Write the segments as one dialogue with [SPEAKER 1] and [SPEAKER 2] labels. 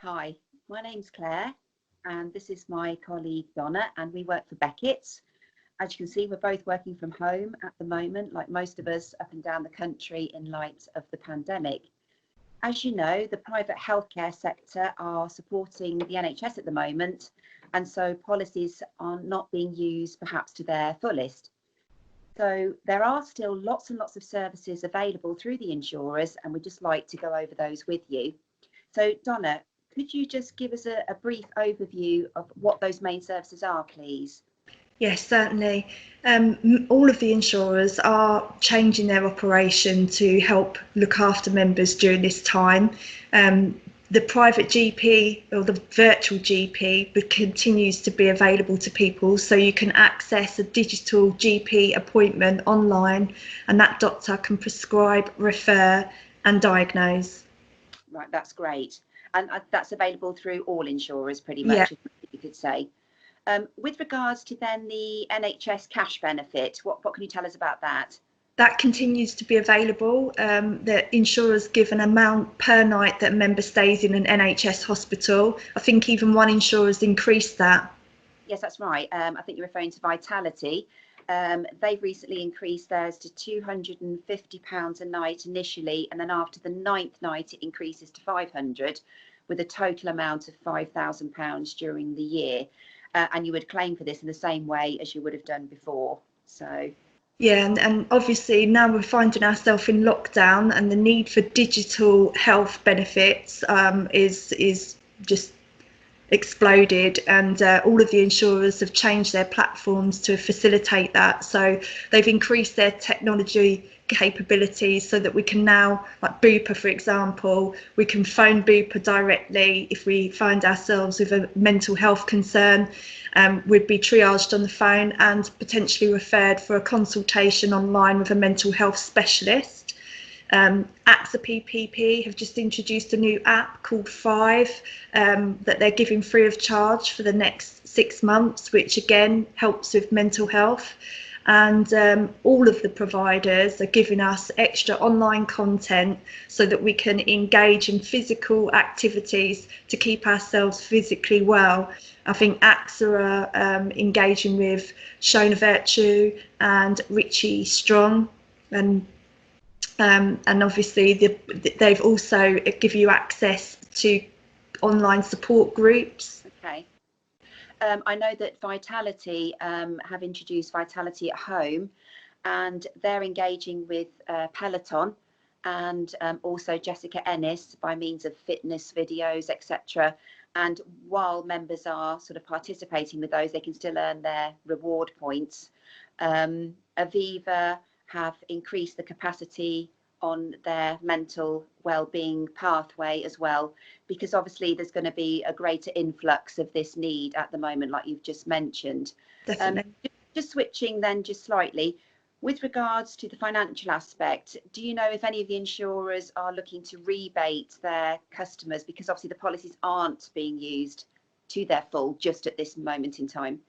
[SPEAKER 1] Hi, my name's Claire and this is my colleague Donna, and we work for Beckett. As you can see, we're both working from home at the moment, like most of us up and down the country in light of the pandemic. As you know, the private healthcare sector are supporting the NHS at the moment, and so policies are not being used perhaps to their fullest. So there are still lots and lots of services available through the insurers, and we'd just like to go over those with you. So Donna, could you just give us a brief overview of what those main services are, please?
[SPEAKER 2] Yes, certainly. All of the insurers are changing their operation to help look after members during this time. The private GP or the virtual GP continues to be available to people, so you can access a digital GP appointment online, and that doctor can prescribe, refer and diagnose.
[SPEAKER 1] Right, that's great. And that's available through all insurers pretty
[SPEAKER 2] Yeah.
[SPEAKER 1] much, you could say. With regards to then the NHS Cash Benefit, what can you tell us about that?
[SPEAKER 2] That continues to be available. The insurers give an amount per night that a member stays in an NHS hospital. I think even one insurer's increased that.
[SPEAKER 1] Yes, that's right. I think you're referring to Vitality. They've recently increased theirs to £250 a night initially, and then after the 9th night it increases to £500, with a total amount of £5,000 during the year. And you would claim for this in the same way as you would have done before. So
[SPEAKER 2] yeah, and obviously now we're finding ourselves in lockdown, and the need for digital health benefits is just exploded, and all of the insurers have changed their platforms to facilitate that. So they've increased their technology capabilities so that we can now, like Bupa for example, we can phone Bupa directly if we find ourselves with a mental health concern. We'd be triaged on the phone and potentially referred for a consultation online with a mental health specialist. AXA PPP have just introduced a new app called 5 that they're giving free of charge for the next 6 months, which again helps with mental health. And all of the providers are giving us extra online content so that we can engage in physical activities to keep ourselves physically well. I think AXA are engaging with Shona Virtue and Richie Strong, and obviously they've also give you access to online support groups.
[SPEAKER 1] okay. I know that Vitality have introduced Vitality at Home, and they're engaging with Peloton and also Jessica Ennis by means of fitness videos, etc. And while members are sort of participating with those, they can still earn their reward points. Aviva have increased the capacity on their mental well-being pathway as well, because obviously there's going to be a greater influx of this need at the moment, like you've just mentioned.
[SPEAKER 2] Definitely.
[SPEAKER 1] Just switching then just slightly, with regards to the financial aspect, do you know if any of the insurers are looking to rebate their customers, because obviously the policies aren't being used to their full just at this moment in time?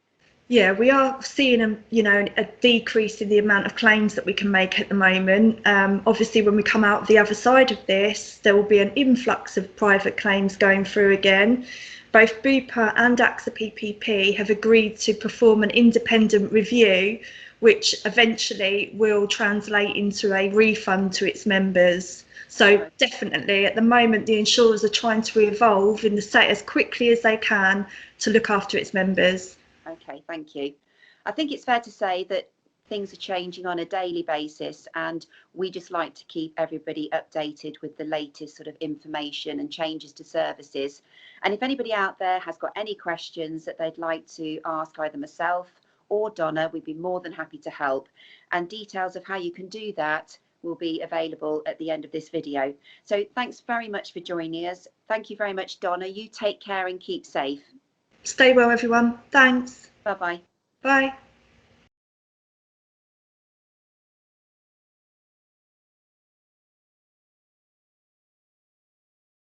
[SPEAKER 2] Yeah, we are seeing a decrease in the amount of claims that we can make at the moment. Obviously, when we come out the other side of this, there will be an influx of private claims going through again. Both Bupa and AXA PPP have agreed to perform an independent review, which eventually will translate into a refund to its members. So definitely, at the moment, the insurers are trying to evolve in the state as quickly as they can to look after its members.
[SPEAKER 1] Okay, thank you. I think it's fair to say that things are changing on a daily basis, and we just like to keep everybody updated with the latest sort of information and changes to services. And if anybody out there has got any questions that they'd like to ask either myself or Donna, we'd be more than happy to help. And details of how you can do that will be available at the end of this video. So thanks very much for joining us. Thank you very much, Donna. You take care and keep safe.
[SPEAKER 2] Stay well, everyone. Thanks.
[SPEAKER 1] Bye-bye.
[SPEAKER 2] Bye.